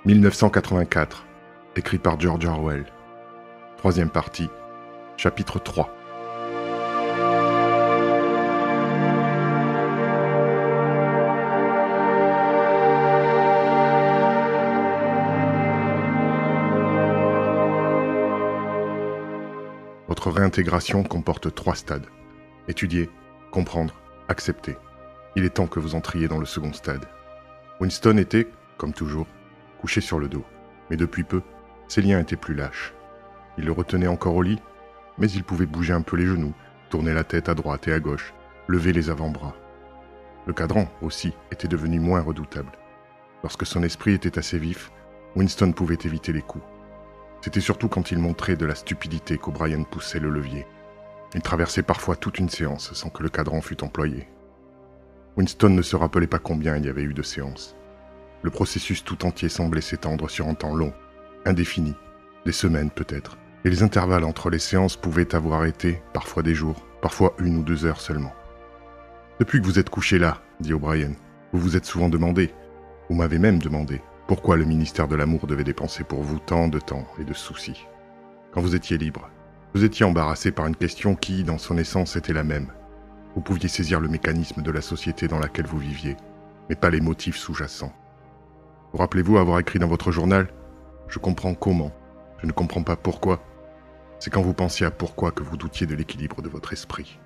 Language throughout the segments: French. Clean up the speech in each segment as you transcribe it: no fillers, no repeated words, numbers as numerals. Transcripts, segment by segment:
1984, écrit par George Orwell. Troisième partie, chapitre 3. Votre réintégration comporte 3 stades. Étudier, comprendre, accepter. Il est temps que vous entriez dans le second stade. Winston était, comme toujours, couché sur le dos, mais depuis peu, ses liens étaient plus lâches. Il le retenait encore au lit, mais il pouvait bouger un peu les genoux, tourner la tête à droite et à gauche, lever les avant-bras. Le cadran, aussi, était devenu moins redoutable. Lorsque son esprit était assez vif, Winston pouvait éviter les coups. C'était surtout quand il montrait de la stupidité qu'O'Brien poussait le levier. Il traversait parfois toute une séance sans que le cadran fût employé. Winston ne se rappelait pas combien il y avait eu de séances. Le processus tout entier semblait s'étendre sur un temps long, indéfini, des semaines peut-être, et les intervalles entre les séances pouvaient avoir été, parfois des jours, parfois 1 ou 2 heures seulement. « Depuis que vous êtes couché là, dit O'Brien, vous vous êtes souvent demandé, vous m'avez même demandé, pourquoi le ministère de l'Amour devait dépenser pour vous tant de temps et de soucis. Quand vous étiez libre, vous étiez embarrassé par une question qui, dans son essence, était la même. Vous pouviez saisir le mécanisme de la société dans laquelle vous viviez, mais pas les motifs sous-jacents. Vous rappelez-vous avoir écrit dans votre journal « Je comprends comment, je ne comprends pas pourquoi ». C'est quand vous pensiez à pourquoi que vous doutiez de l'équilibre de votre esprit.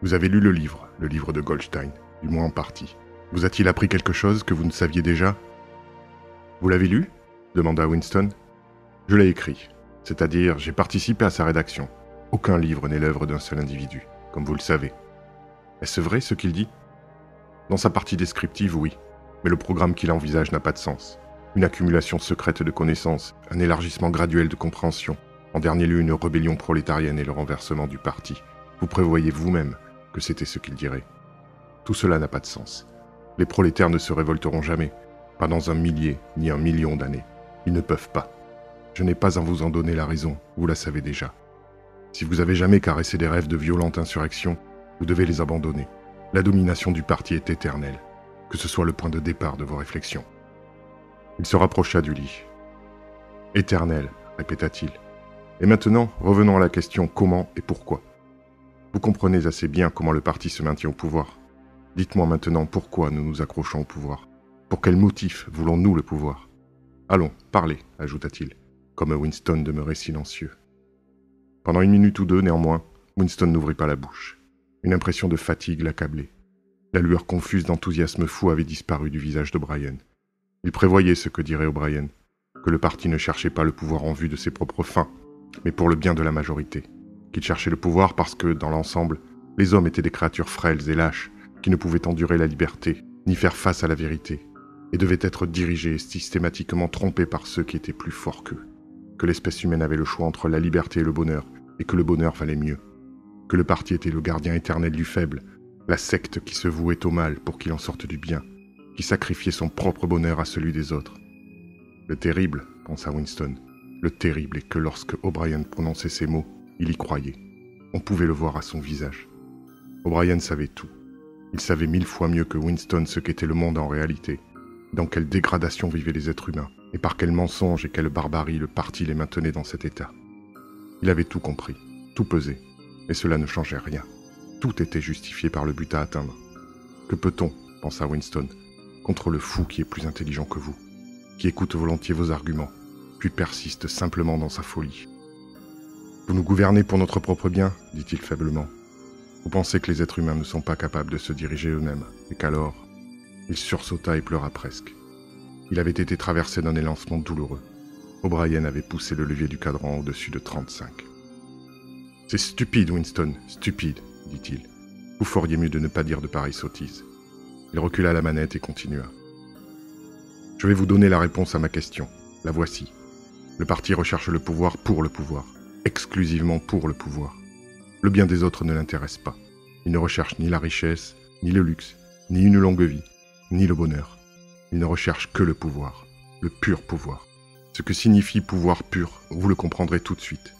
Vous avez lu le livre de Goldstein, du moins en partie. Vous a-t-il appris quelque chose que vous ne saviez déjà ? Vous l'avez lu ? Demanda Winston. Je l'ai écrit, c'est-à-dire j'ai participé à sa rédaction. Aucun livre n'est l'œuvre d'un seul individu, comme vous le savez. Est-ce vrai ce qu'il dit ? Dans sa partie descriptive, oui, mais le programme qu'il envisage n'a pas de sens. Une accumulation secrète de connaissances, un élargissement graduel de compréhension, en dernier lieu une rébellion prolétarienne et le renversement du parti. Vous prévoyez vous-même que c'était ce qu'il dirait. Tout cela n'a pas de sens. Les prolétaires ne se révolteront jamais, pas dans 1 millier ni 1 million d'années. Ils ne peuvent pas. Je n'ai pas à vous en donner la raison, vous la savez déjà. Si vous avez jamais caressé des rêves de violente insurrection, vous devez les abandonner. La domination du parti est éternelle, que ce soit le point de départ de vos réflexions. Il se rapprocha du lit. « Éternel », répéta-t-il. « Et maintenant, revenons à la question comment et pourquoi. Vous comprenez assez bien comment le parti se maintient au pouvoir. Dites-moi maintenant pourquoi nous nous accrochons au pouvoir. Pour quel motif voulons-nous le pouvoir ? Allons, parlez, ajouta-t-il, comme Winston demeurait silencieux. Pendant 1 minute ou 2, néanmoins, Winston n'ouvrit pas la bouche. Une impression de fatigue l'accablait. La lueur confuse d'enthousiasme fou avait disparu du visage d'O'Brien. Il prévoyait ce que dirait O'Brien, que le parti ne cherchait pas le pouvoir en vue de ses propres fins, mais pour le bien de la majorité, qu'il cherchait le pouvoir parce que, dans l'ensemble, les hommes étaient des créatures frêles et lâches, qui ne pouvaient endurer la liberté, ni faire face à la vérité, et devaient être dirigés et systématiquement trompés par ceux qui étaient plus forts qu'eux, que l'espèce humaine avait le choix entre la liberté et le bonheur, et que le bonheur valait mieux, que le parti était le gardien éternel du faible, la secte qui se vouait au mal pour qu'il en sorte du bien, qui sacrifiait son propre bonheur à celui des autres. Le terrible, pensa Winston, le terrible est que lorsque O'Brien prononçait ces mots, il y croyait. On pouvait le voir à son visage. O'Brien savait tout. Il savait 1000 fois mieux que Winston ce qu'était le monde en réalité, dans quelle dégradation vivaient les êtres humains, et par quel mensonge et quelle barbarie le parti les maintenait dans cet état. Il avait tout compris, tout pesé, et cela ne changeait rien. Tout était justifié par le but à atteindre. Que peut-on, pensa Winston, contre le fou qui est plus intelligent que vous, qui écoute volontiers vos arguments, puis persiste simplement dans sa folie. « Vous nous gouvernez pour notre propre bien, dit-il faiblement. Vous pensez que les êtres humains ne sont pas capables de se diriger eux-mêmes, et qu'alors... » Il sursauta et pleura presque. Il avait été traversé d'un élancement douloureux. O'Brien avait poussé le levier du cadran au-dessus de 35. « C'est stupide, Winston, stupide, dit-il. Vous feriez mieux de ne pas dire de pareilles sottises. » Il recula la manette et continua. « Je vais vous donner la réponse à ma question. La voici. Le parti recherche le pouvoir pour le pouvoir, exclusivement pour le pouvoir. Le bien des autres ne l'intéresse pas. Il ne recherche ni la richesse, ni le luxe, ni une longue vie, ni le bonheur. Il ne recherche que le pouvoir, le pur pouvoir. Ce que signifie pouvoir pur, vous le comprendrez tout de suite.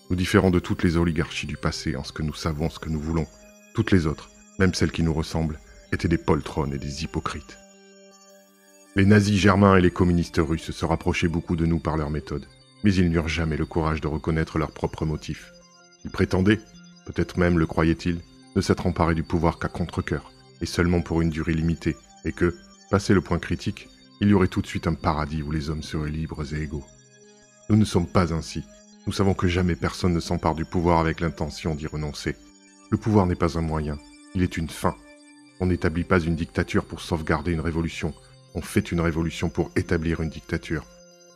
Nous différons de toutes les oligarchies du passé en ce que nous savons ce que nous voulons. Toutes les autres, même celles qui nous ressemblent, étaient des poltrons et des hypocrites. Les nazis germains et les communistes russes se rapprochaient beaucoup de nous par leurs méthodes, mais ils n'eurent jamais le courage de reconnaître leurs propres motifs. Ils prétendaient, peut-être même le croyaient-ils, ne s'être emparés du pouvoir qu'à contre-cœur, et seulement pour une durée limitée, et que, passé le point critique, il y aurait tout de suite un paradis où les hommes seraient libres et égaux. Nous ne sommes pas ainsi. Nous savons que jamais personne ne s'empare du pouvoir avec l'intention d'y renoncer. Le pouvoir n'est pas un moyen, il est une fin. On n'établit pas une dictature pour sauvegarder une révolution, on fait une révolution pour établir une dictature.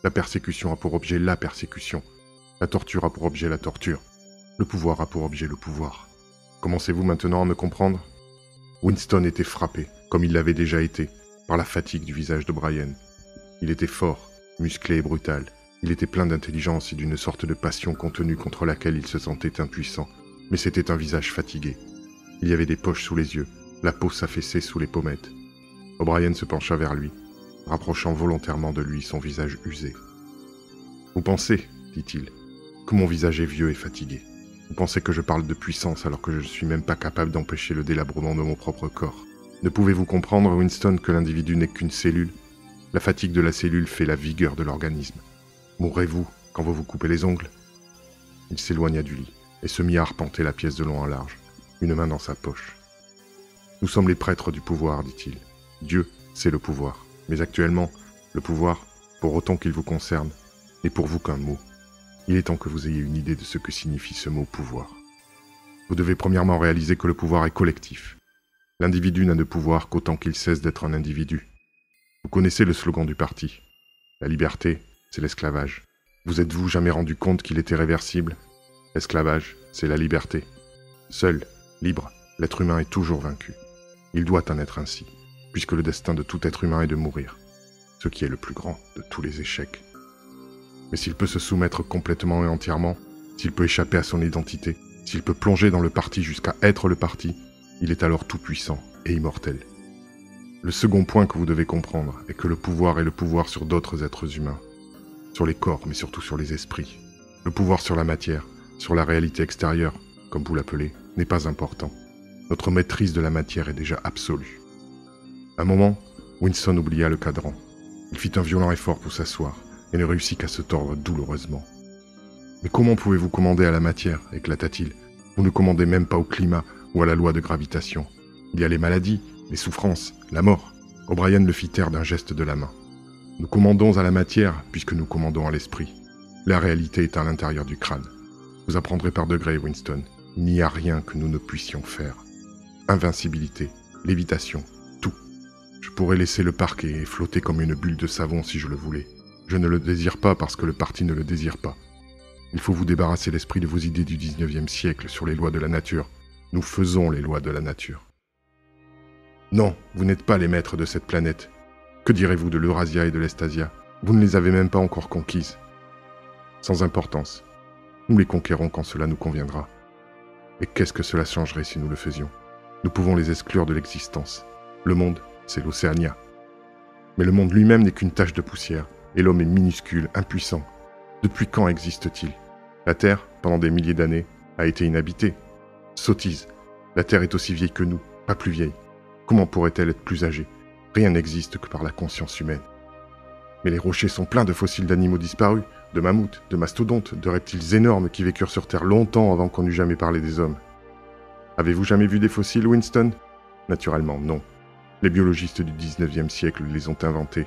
La persécution a pour objet la persécution. La torture a pour objet la torture. Le pouvoir a pour objet le pouvoir. Commencez-vous maintenant à me comprendre ? Winston était frappé, comme il l'avait déjà été, par la fatigue du visage d'O'Brien. Il était fort, musclé et brutal. Il était plein d'intelligence et d'une sorte de passion contenue contre laquelle il se sentait impuissant. Mais c'était un visage fatigué. Il y avait des poches sous les yeux, la peau s'affaissait sous les pommettes. O'Brien se pencha vers lui, rapprochant volontairement de lui son visage usé. « Vous pensez, dit-il, que mon visage est vieux et fatigué. Vous pensez que je parle de puissance alors que je ne suis même pas capable d'empêcher le délabrement de mon propre corps. Ne pouvez-vous comprendre, Winston, que l'individu n'est qu'une cellule ? La fatigue de la cellule fait la vigueur de l'organisme. Mourrez-vous quand vous vous coupez les ongles ?» Il s'éloigna du lit et se mit à arpenter la pièce de long en large, une main dans sa poche. « Nous sommes les prêtres du pouvoir, dit-il. Dieu, c'est le pouvoir. Mais actuellement, le pouvoir, pour autant qu'il vous concerne, n'est pour vous qu'un mot. Il est temps que vous ayez une idée de ce que signifie ce mot pouvoir. Vous devez premièrement réaliser que le pouvoir est collectif. L'individu n'a de pouvoir qu'autant qu'il cesse d'être un individu. Vous connaissez le slogan du parti. La liberté, c'est l'esclavage. Vous êtes-vous jamais rendu compte qu'il était réversible ? L'esclavage, c'est la liberté. Seul, libre, l'être humain est toujours vaincu. Il doit en être ainsi, puisque le destin de tout être humain est de mourir, ce qui est le plus grand de tous les échecs. Mais s'il peut se soumettre complètement et entièrement, s'il peut échapper à son identité, s'il peut plonger dans le parti jusqu'à être le parti, il est alors tout-puissant et immortel. Le second point que vous devez comprendre est que le pouvoir est le pouvoir sur d'autres êtres humains, sur les corps, mais surtout sur les esprits. Le pouvoir sur la matière, sur la réalité extérieure, comme vous l'appelez, n'est pas important. Notre maîtrise de la matière est déjà absolue. Un moment, Winston oublia le cadran. Il fit un violent effort pour s'asseoir et ne réussit qu'à se tordre douloureusement. « Mais comment pouvez-vous commander à la matière » éclata-t-il. « Vous ne commandez même pas au climat ou à la loi de gravitation. Il y a les maladies, les souffrances, la mort. » O'Brien le fit taire d'un geste de la main. « Nous commandons à la matière puisque nous commandons à l'esprit. La réalité est à l'intérieur du crâne. Vous apprendrez par degrés, Winston. Il n'y a rien que nous ne puissions faire. Invincibilité, lévitation, tout. Je pourrais laisser le parquet et flotter comme une bulle de savon si je le voulais. Je ne le désire pas parce que le parti ne le désire pas. Il faut vous débarrasser l'esprit de vos idées du 19e siècle sur les lois de la nature. Nous faisons les lois de la nature. Non, vous n'êtes pas les maîtres de cette planète. Que direz-vous de l'Eurasia et de l'Estasia ? Vous ne les avez même pas encore conquises. Sans importance. Nous les conquérons quand cela nous conviendra. Et qu'est-ce que cela changerait si nous le faisions ? Nous pouvons les exclure de l'existence. Le monde, c'est l'Océania. Mais le monde lui-même n'est qu'une tache de poussière, et l'homme est minuscule, impuissant. Depuis quand existe-t-il ? La Terre, pendant des milliers d'années, a été inhabitée. Sottise. La Terre est aussi vieille que nous, pas plus vieille. Comment pourrait-elle être plus âgée ? Rien n'existe que par la conscience humaine. Mais les rochers sont pleins de fossiles d'animaux disparus, de mammouths, de mastodontes, de reptiles énormes qui vécurent sur Terre longtemps avant qu'on n'eût jamais parlé des hommes. Avez-vous jamais vu des fossiles, Winston ? Naturellement, non. Les biologistes du 19e siècle les ont inventés.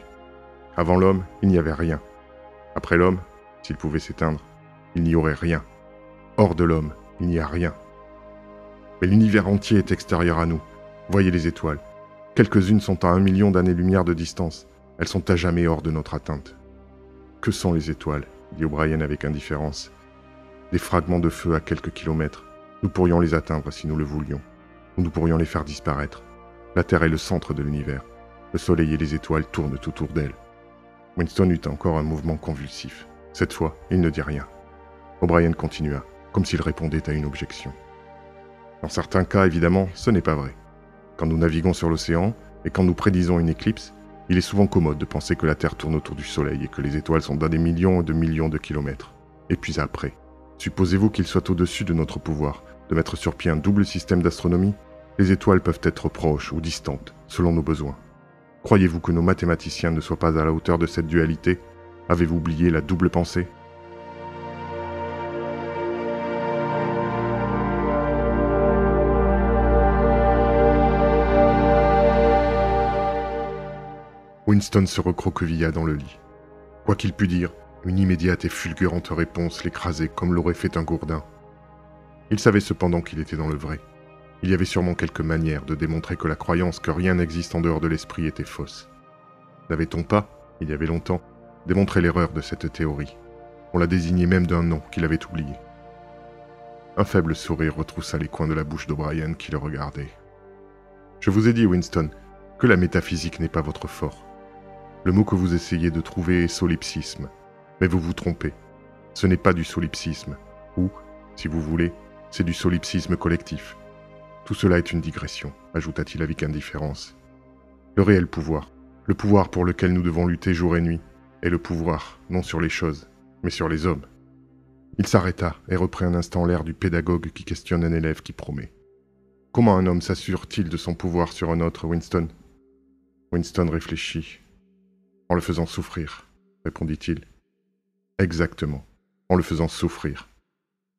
Avant l'homme, il n'y avait rien. Après l'homme, s'il pouvait s'éteindre, il n'y aurait rien. Hors de l'homme, il n'y a rien. Mais l'univers entier est extérieur à nous. Voyez les étoiles. Quelques-unes sont à 1 million d'années-lumière de distance. Elles sont à jamais hors de notre atteinte. Que sont les étoiles ? Dit O'Brien avec indifférence. Des fragments de feu à quelques kilomètres. Nous pourrions les atteindre si nous le voulions. Ou nous pourrions les faire disparaître. La Terre est le centre de l'univers. Le Soleil et les étoiles tournent autour d'elle. Winston eut encore un mouvement convulsif. Cette fois, il ne dit rien. O'Brien continua, comme s'il répondait à une objection. Dans certains cas, évidemment, ce n'est pas vrai. Quand nous naviguons sur l'océan, et quand nous prédisons une éclipse, il est souvent commode de penser que la Terre tourne autour du Soleil et que les étoiles sont dans des millions et de millions de kilomètres. Et puis après, supposez-vous qu'il soit au-dessus de notre pouvoir de mettre sur pied un double système d'astronomie ? Les étoiles peuvent être proches ou distantes, selon nos besoins. Croyez-vous que nos mathématiciens ne soient pas à la hauteur de cette dualité? Avez-vous oublié la double pensée? Winston se recroquevilla dans le lit. Quoi qu'il pût dire, une immédiate et fulgurante réponse l'écrasait comme l'aurait fait un gourdin. Il savait cependant qu'il était dans le vrai. Il y avait sûrement quelques manières de démontrer que la croyance que rien n'existe en dehors de l'esprit était fausse. N'avait-on pas, il y avait longtemps, démontré l'erreur de cette théorie? On la désignait même d'un nom qu'il avait oublié. Un faible sourire retroussa les coins de la bouche d'O'Brien qui le regardait. « Je vous ai dit, Winston, que la métaphysique n'est pas votre fort. Le mot que vous essayez de trouver est solipsisme, mais vous vous trompez. Ce n'est pas du solipsisme, ou, si vous voulez, c'est du solipsisme collectif. Tout cela est une digression, ajouta-t-il avec indifférence. Le réel pouvoir, le pouvoir pour lequel nous devons lutter jour et nuit, est le pouvoir, non sur les choses, mais sur les hommes. » Il s'arrêta et reprit un instant l'air du pédagogue qui questionne un élève qui promet. « Comment un homme s'assure-t-il de son pouvoir sur un autre, Winston ?» Winston réfléchit. « En le faisant souffrir, » répondit-il. « Exactement, en le faisant souffrir.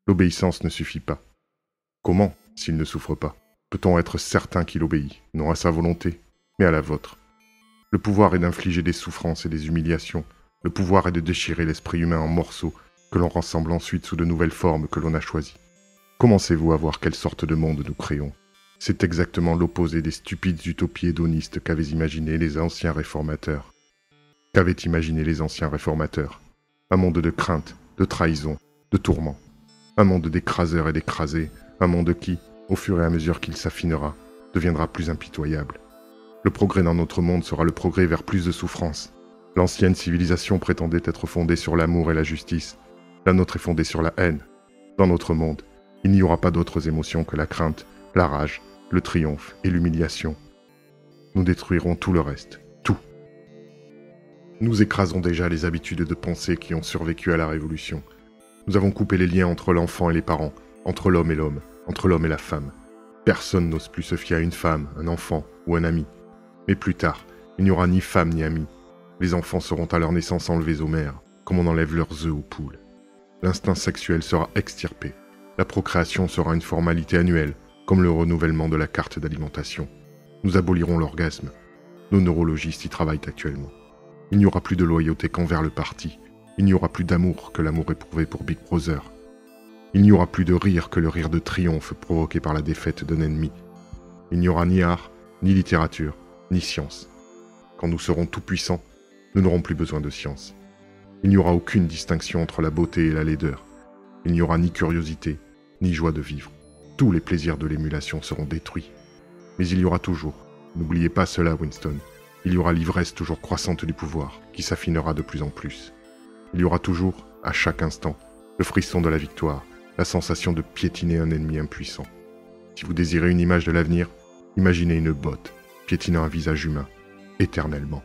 L'obéissance ne suffit pas. Comment, s'il ne souffre pas, peut-on être certain qu'il obéit, non à sa volonté, mais à la vôtre? Le pouvoir est d'infliger des souffrances et des humiliations. Le pouvoir est de déchirer l'esprit humain en morceaux, que l'on rassemble ensuite sous de nouvelles formes que l'on a choisies. Commencez-vous à voir quelle sorte de monde nous créons? C'est exactement l'opposé des stupides utopies hédonistes qu'avaient imaginé les anciens réformateurs. Qu'avaient imaginé les anciens réformateurs? Un monde de crainte, de trahison, de tourments. Un monde d'écraseurs et d'écrasés, un monde qui, au fur et à mesure qu'il s'affinera, deviendra plus impitoyable. Le progrès dans notre monde sera le progrès vers plus de souffrance. L'ancienne civilisation prétendait être fondée sur l'amour et la justice. La nôtre est fondée sur la haine. Dans notre monde, il n'y aura pas d'autres émotions que la crainte, la rage, le triomphe et l'humiliation. Nous détruirons tout le reste, tout. Nous écrasons déjà les habitudes de pensée qui ont survécu à la Révolution. Nous avons coupé les liens entre l'enfant et les parents, entre l'homme et l'homme, entre l'homme et la femme. Personne n'ose plus se fier à une femme, un enfant ou un ami. Mais plus tard, il n'y aura ni femme ni ami. Les enfants seront à leur naissance enlevés aux mères, comme on enlève leurs œufs aux poules. L'instinct sexuel sera extirpé. La procréation sera une formalité annuelle, comme le renouvellement de la carte d'alimentation. Nous abolirons l'orgasme. Nos neurologistes y travaillent actuellement. Il n'y aura plus de loyauté qu'envers le parti. Il n'y aura plus d'amour que l'amour éprouvé pour Big Brother. Il n'y aura plus de rire que le rire de triomphe provoqué par la défaite d'un ennemi. Il n'y aura ni art, ni littérature, ni science. Quand nous serons tout-puissants, nous n'aurons plus besoin de science. Il n'y aura aucune distinction entre la beauté et la laideur. Il n'y aura ni curiosité, ni joie de vivre. Tous les plaisirs de l'émulation seront détruits. Mais il y aura toujours, n'oubliez pas cela Winston, il y aura l'ivresse toujours croissante du pouvoir, qui s'affinera de plus en plus. Il y aura toujours, à chaque instant, le frisson de la victoire, la sensation de piétiner un ennemi impuissant. Si vous désirez une image de l'avenir, imaginez une botte, piétinant un visage humain, éternellement.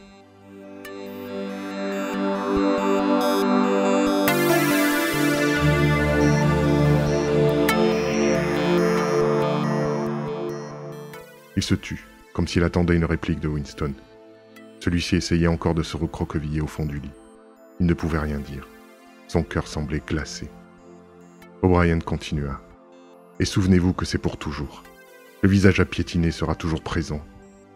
Il se tut, comme s'il attendait une réplique de Winston. Celui-ci essayait encore de se recroqueviller au fond du lit. Il ne pouvait rien dire. Son cœur semblait glacé. O'Brien continua. « Et souvenez-vous que c'est pour toujours. Le visage à piétiner sera toujours présent.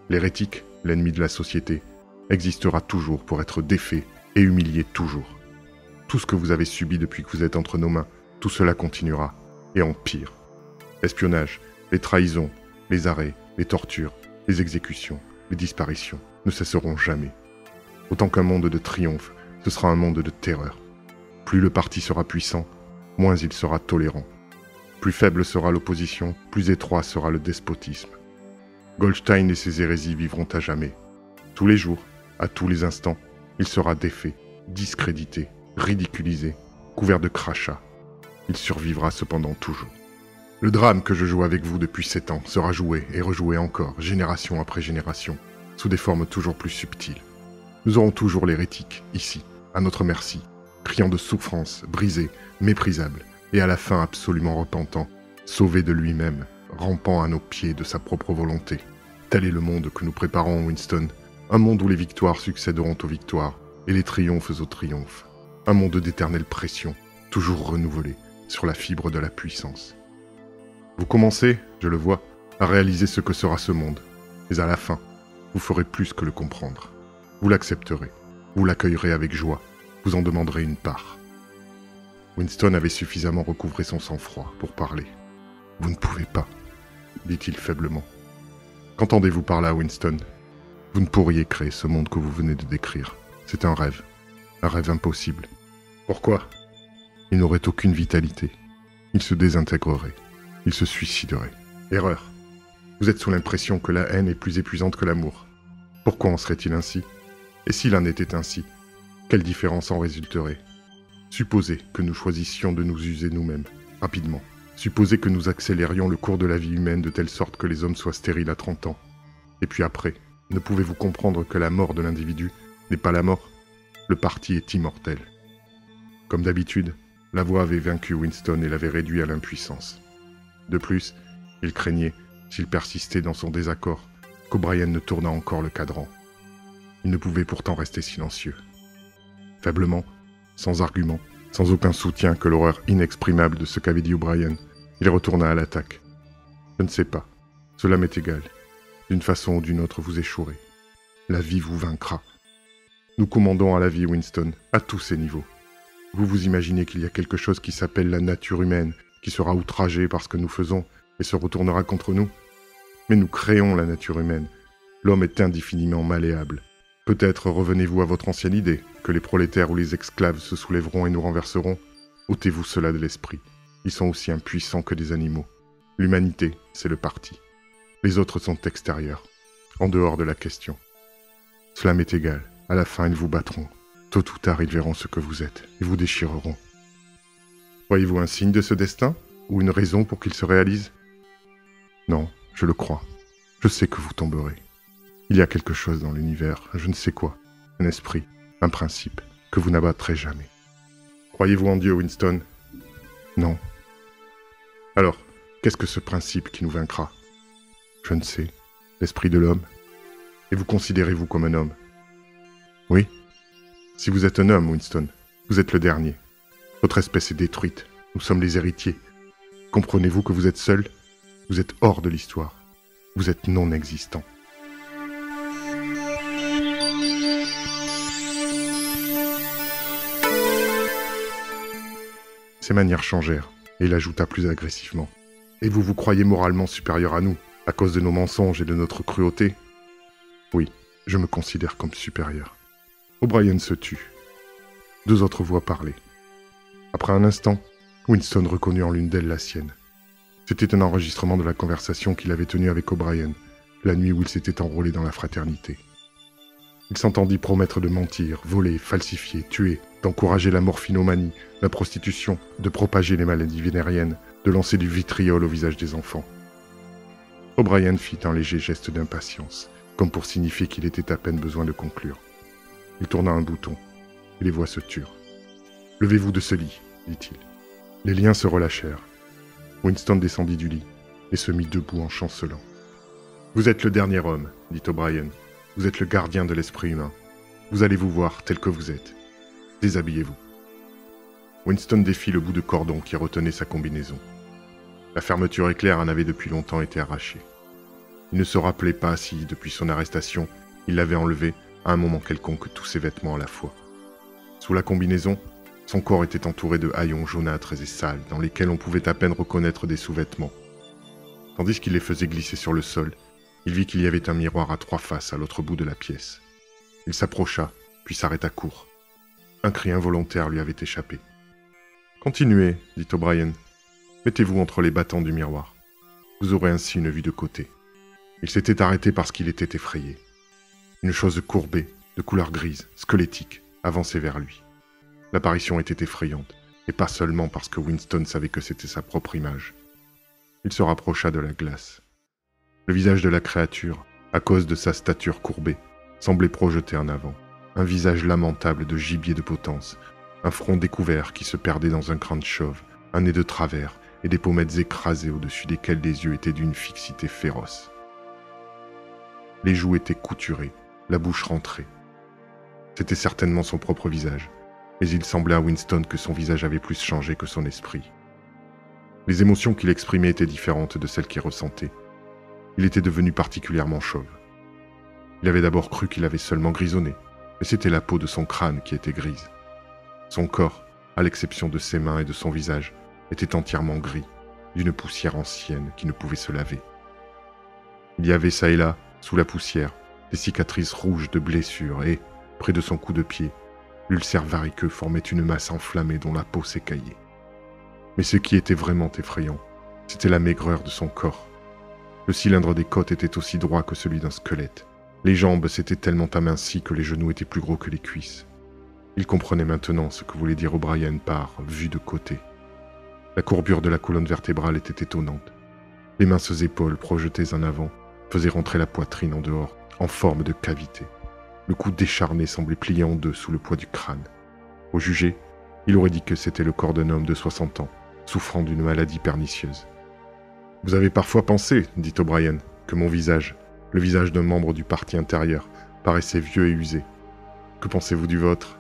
L'hérétique, l'ennemi de la société, existera toujours pour être défait et humilié toujours. Tout ce que vous avez subi depuis que vous êtes entre nos mains, tout cela continuera, et en pire. L'espionnage, les trahisons, les arrêts, les tortures, les exécutions, les disparitions ne cesseront jamais. Autant qu'un monde de triomphe, ce sera un monde de terreur. Plus le parti sera puissant, moins il sera tolérant. Plus faible sera l'opposition, plus étroit sera le despotisme. Goldstein et ses hérésies vivront à jamais. Tous les jours, à tous les instants, il sera défait, discrédité, ridiculisé, couvert de crachats. Il survivra cependant toujours. Le drame que je joue avec vous depuis 7 ans sera joué et rejoué encore, génération après génération, sous des formes toujours plus subtiles. Nous aurons toujours l'hérétique, ici, à notre merci, criant de souffrance, brisé, méprisable, et à la fin absolument repentant, sauvé de lui-même, rampant à nos pieds de sa propre volonté. Tel est le monde que nous préparons, Winston, Un monde où les victoires succéderont aux victoires et les triomphes aux triomphes. Un monde d'éternelle pression, toujours renouvelé, sur la fibre de la puissance. Vous commencez, je le vois, à réaliser ce que sera ce monde. Mais à la fin, vous ferez plus que le comprendre. Vous l'accepterez, vous l'accueillerez avec joie, vous en demanderez une part. Winston avait suffisamment recouvré son sang-froid pour parler. « Vous ne pouvez pas », dit-il faiblement. « Qu'entendez-vous par là, Winston ? Vous ne pourriez créer ce monde que vous venez de décrire. C'est un rêve impossible. Pourquoi ? Il n'aurait aucune vitalité. Il se désintégrerait. Il se suiciderait. Erreur. Vous êtes sous l'impression que la haine est plus épuisante que l'amour. Pourquoi en serait-il ainsi ? Et s'il en était ainsi, quelle différence en résulterait ? Supposez que nous choisissions de nous user nous-mêmes, rapidement. Supposez que nous accélérions le cours de la vie humaine de telle sorte que les hommes soient stériles à 30 ans. Et puis après, ne pouvez-vous comprendre que la mort de l'individu n'est pas la mort ? Le parti est immortel. Comme d'habitude, la voix avait vaincu Winston et l'avait réduit à l'impuissance. De plus, il craignait, s'il persistait dans son désaccord, qu'O'Brien ne tournât encore le cadran. Il ne pouvait pourtant rester silencieux. Faiblement, sans argument, sans aucun soutien que l'horreur inexprimable de ce qu'avait dit O'Brien, il retourna à l'attaque. « Je ne sais pas. Cela m'est égal. D'une façon ou d'une autre, vous échouerez. La vie vous vaincra. Nous commandons à la vie, Winston, à tous ses niveaux. Vous vous imaginez qu'il y a quelque chose qui s'appelle la nature humaine, qui sera outragée par ce que nous faisons et se retournera contre nous ? Mais nous créons la nature humaine. L'homme est indéfiniment malléable. Peut-être revenez-vous à votre ancienne idée, que les prolétaires ou les esclaves se soulèveront et nous renverseront. Ôtez-vous cela de l'esprit. Ils sont aussi impuissants que des animaux. L'humanité, c'est le parti. Les autres sont extérieurs, en dehors de la question. Cela m'est égal. À la fin, ils vous battront. Tôt ou tard, ils verront ce que vous êtes et vous déchireront. Voyez-vous un signe de ce destin, ou une raison pour qu'il se réalise ? Non, je le crois. Je sais que vous tomberez. Il y a quelque chose dans l'univers, je ne sais quoi, un esprit, un principe, que vous n'abattrez jamais. Croyez-vous en Dieu, Winston ? Non. Alors, qu'est-ce que ce principe qui nous vaincra ? Je ne sais. L'esprit de l'homme ? Et vous considérez-vous comme un homme ? Oui. Si vous êtes un homme, Winston, vous êtes le dernier. Votre espèce est détruite. Nous sommes les héritiers. Comprenez-vous que vous êtes seul ? Vous êtes hors de l'histoire. Vous êtes non existant. Ses manières changèrent, et il ajouta plus agressivement. « Et vous vous croyez moralement supérieur à nous, à cause de nos mensonges et de notre cruauté ? Oui, je me considère comme supérieur. » O'Brien se tut. Deux autres voix parlaient. Après un instant, Winston reconnut en l'une d'elles la sienne. C'était un enregistrement de la conversation qu'il avait tenue avec O'Brien, la nuit où il s'était enrôlé dans la fraternité. Il s'entendit promettre de mentir, voler, falsifier, tuer, d'encourager la morphinomanie, la prostitution, de propager les maladies vénériennes, de lancer du vitriol au visage des enfants. O'Brien fit un léger geste d'impatience, comme pour signifier qu'il était à peine besoin de conclure. Il tourna un bouton, et les voix se turent. « Levez-vous de ce lit, » dit-il. Les liens se relâchèrent. Winston descendit du lit, et se mit debout en chancelant. « Vous êtes le dernier homme, » dit O'Brien. « Vous êtes le gardien de l'esprit humain. Vous allez vous voir tel que vous êtes. Déshabillez-vous. » Winston défit le bout de cordon qui retenait sa combinaison. La fermeture éclair en avait depuis longtemps été arrachée. Il ne se rappelait pas si, depuis son arrestation, il l'avait enlevé à un moment quelconque tous ses vêtements à la fois. Sous la combinaison, son corps était entouré de haillons jaunâtres et sales dans lesquels on pouvait à peine reconnaître des sous-vêtements. Tandis qu'il les faisait glisser sur le sol, il vit qu'il y avait un miroir à 3 faces à l'autre bout de la pièce. Il s'approcha, puis s'arrêta court. Un cri involontaire lui avait échappé. « Continuez, dit O'Brien. Mettez-vous entre les battants du miroir. Vous aurez ainsi une vue de côté. » Il s'était arrêté parce qu'il était effrayé. Une chose courbée, de couleur grise, squelettique, avançait vers lui. L'apparition était effrayante, et pas seulement parce que Winston savait que c'était sa propre image. Il se rapprocha de la glace. Le visage de la créature, à cause de sa stature courbée, semblait projeté en avant. Un visage lamentable de gibier de potence, un front découvert qui se perdait dans un crâne chauve, un nez de travers et des pommettes écrasées au-dessus desquelles les yeux étaient d'une fixité féroce. Les joues étaient couturées, la bouche rentrée. C'était certainement son propre visage, mais il semblait à Winston que son visage avait plus changé que son esprit. Les émotions qu'il exprimait étaient différentes de celles qu'il ressentait. Il était devenu particulièrement chauve. Il avait d'abord cru qu'il avait seulement grisonné, mais c'était la peau de son crâne qui était grise. Son corps, à l'exception de ses mains et de son visage, était entièrement gris, d'une poussière ancienne qui ne pouvait se laver. Il y avait çà et là, sous la poussière, des cicatrices rouges de blessures et, près de son cou de pied, l'ulcère variqueux formait une masse enflammée dont la peau s'écaillait. Mais ce qui était vraiment effrayant, c'était la maigreur de son corps. Le cylindre des côtes était aussi droit que celui d'un squelette. Les jambes s'étaient tellement amincies que les genoux étaient plus gros que les cuisses. Il comprenait maintenant ce que voulait dire O'Brien par « vue de côté ». La courbure de la colonne vertébrale était étonnante. Les minces épaules projetées en avant faisaient rentrer la poitrine en dehors, en forme de cavité. Le cou décharné semblait plié en deux sous le poids du crâne. Au jugé, il aurait dit que c'était le corps d'un homme de 60 ans, souffrant d'une maladie pernicieuse. « Vous avez parfois pensé, dit O'Brien, que mon visage, le visage d'un membre du parti intérieur, paraissait vieux et usé. Que pensez-vous du vôtre ?»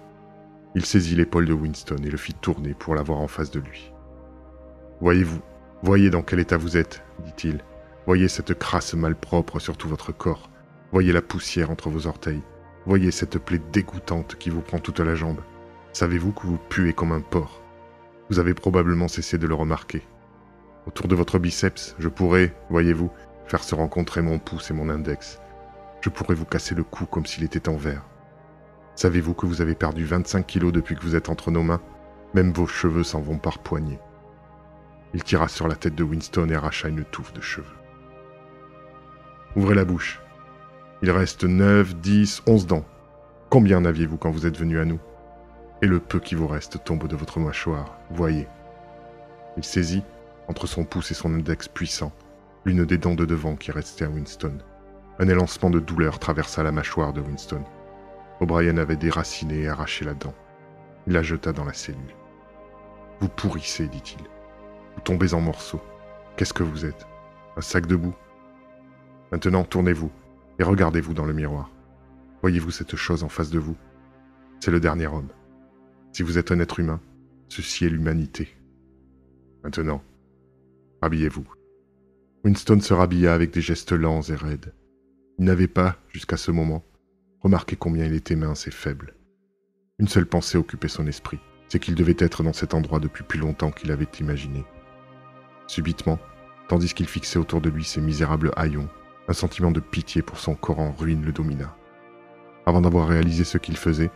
Il saisit l'épaule de Winston et le fit tourner pour l'avoir en face de lui. « Voyez-vous, voyez dans quel état vous êtes, dit-il. Voyez cette crasse malpropre sur tout votre corps. Voyez la poussière entre vos orteils. Voyez cette plaie dégoûtante qui vous prend toute la jambe. Savez-vous que vous puez comme un porc? Vous avez probablement cessé de le remarquer. Autour de votre biceps, je pourrais, voyez-vous, faire se rencontrer mon pouce et mon index. Je pourrais vous casser le cou comme s'il était en verre. Savez-vous que vous avez perdu 25 kilos depuis que vous êtes entre nos mains? Même vos cheveux s'en vont par poignées. » Il tira sur la tête de Winston et arracha une touffe de cheveux. « Ouvrez la bouche. Il reste 9, 10, 11 dents. Combien en aviez-vous quand vous êtes venu à nous? Et le peu qui vous reste tombe de votre mâchoire, voyez. » Il saisit, entre son pouce et son index puissant, l'une des dents de devant qui restait à Winston. Un élancement de douleur traversa la mâchoire de Winston. O'Brien avait déraciné et arraché la dent. Il la jeta dans la cellule. « Vous pourrissez, dit-il. Vous tombez en morceaux. Qu'est-ce que vous êtes? Un sac de boue? Maintenant, tournez-vous et regardez-vous dans le miroir. Voyez-vous cette chose en face de vous? C'est le dernier homme. Si vous êtes un être humain, ceci est l'humanité. Maintenant, habillez-vous. » Winston se rhabilla avec des gestes lents et raides. Il n'avait pas, jusqu'à ce moment, remarqué combien il était mince et faible. Une seule pensée occupait son esprit, c'est qu'il devait être dans cet endroit depuis plus longtemps qu'il avait imaginé. Subitement, tandis qu'il fixait autour de lui ces misérables haillons, un sentiment de pitié pour son corps en ruine le domina. Avant d'avoir réalisé ce qu'il faisait,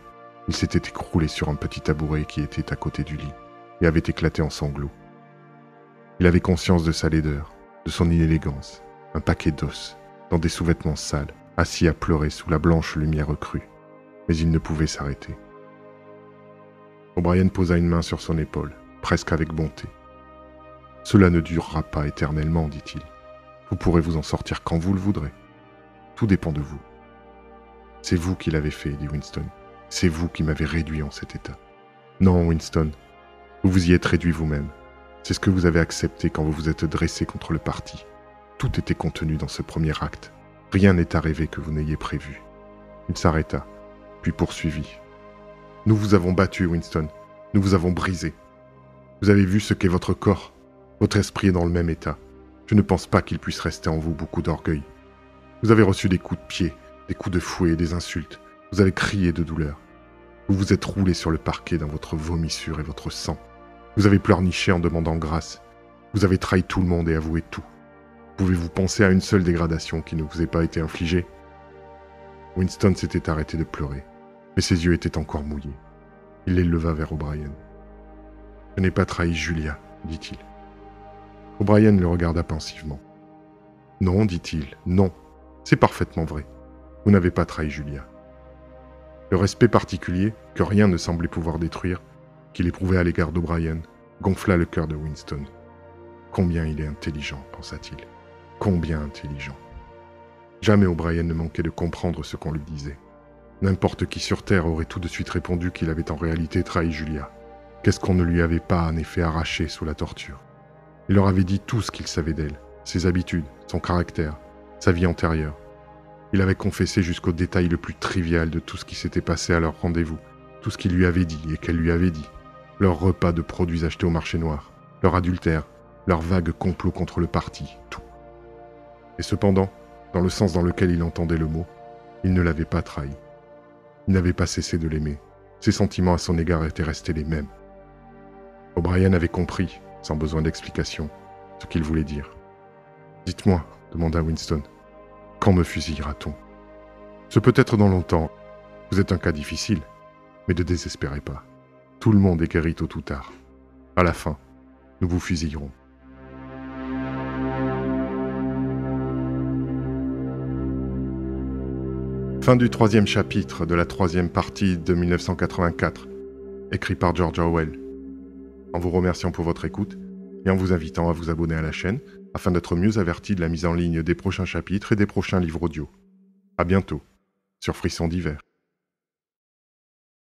il s'était écroulé sur un petit tabouret qui était à côté du lit et avait éclaté en sanglots. Il avait conscience de sa laideur, de son inélégance, un paquet d'os, dans des sous-vêtements sales, assis à pleurer sous la blanche lumière crue, mais il ne pouvait s'arrêter. O'Brien posa une main sur son épaule, presque avec bonté. « Cela ne durera pas éternellement, dit-il. Vous pourrez vous en sortir quand vous le voudrez. Tout dépend de vous. »« C'est vous qui l'avez fait, dit Winston. C'est vous qui m'avez réduit en cet état. »« Non, Winston, vous vous y êtes réduit vous-même. C'est ce que vous avez accepté quand vous vous êtes dressé contre le parti. Tout était contenu dans ce premier acte. Rien n'est arrivé que vous n'ayez prévu. » Il s'arrêta, puis poursuivit. « Nous vous avons battu, Winston. Nous vous avons brisé. Vous avez vu ce qu'est votre corps. Votre esprit est dans le même état. Je ne pense pas qu'il puisse rester en vous beaucoup d'orgueil. Vous avez reçu des coups de pied, des coups de fouet et des insultes. Vous avez crié de douleur. Vous vous êtes roulé sur le parquet dans votre vomissure et votre sang. Vous avez pleurniché en demandant grâce. Vous avez trahi tout le monde et avoué tout. Pouvez-vous penser à une seule dégradation qui ne vous ait pas été infligée? » Winston s'était arrêté de pleurer, mais ses yeux étaient encore mouillés. Il les leva vers O'Brien. « Je n'ai pas trahi Julia, dit-il. » O'Brien le regarda pensivement. « Non, dit-il, non, c'est parfaitement vrai. Vous n'avez pas trahi Julia. » Le respect particulier, que rien ne semblait pouvoir détruire, qu'il éprouvait à l'égard d'O'Brien, gonfla le cœur de Winston. « Combien il est intelligent, pensa-t-il. Combien intelligent. » Jamais O'Brien ne manquait de comprendre ce qu'on lui disait. N'importe qui sur Terre aurait tout de suite répondu qu'il avait en réalité trahi Julia. Qu'est-ce qu'on ne lui avait pas en effet arraché sous la torture? Il leur avait dit tout ce qu'il savait d'elle, ses habitudes, son caractère, sa vie antérieure. Il avait confessé jusqu'au détail le plus trivial de tout ce qui s'était passé à leur rendez-vous, tout ce qu'il lui avait dit et qu'elle lui avait dit, leur repas de produits achetés au marché noir, leur adultère, leur vague complot contre le parti, tout. Et cependant, dans le sens dans lequel il entendait le mot, il ne l'avait pas trahi. Il n'avait pas cessé de l'aimer. Ses sentiments à son égard étaient restés les mêmes. O'Brien avait compris, sans besoin d'explication, ce qu'il voulait dire. « Dites-moi, demanda Winston, quand me fusillera-t-on ? Ce peut être dans longtemps. Vous êtes un cas difficile, mais ne désespérez pas. Tout le monde est guéri tôt ou tard. À la fin, nous vous fusillerons. » Fin du 3e chapitre de la 3e partie de 1984, écrit par George Orwell. En vous remerciant pour votre écoute et en vous invitant à vous abonner à la chaîne afin d'être mieux averti de la mise en ligne des prochains chapitres et des prochains livres audio. À bientôt sur Frisson d'hiver.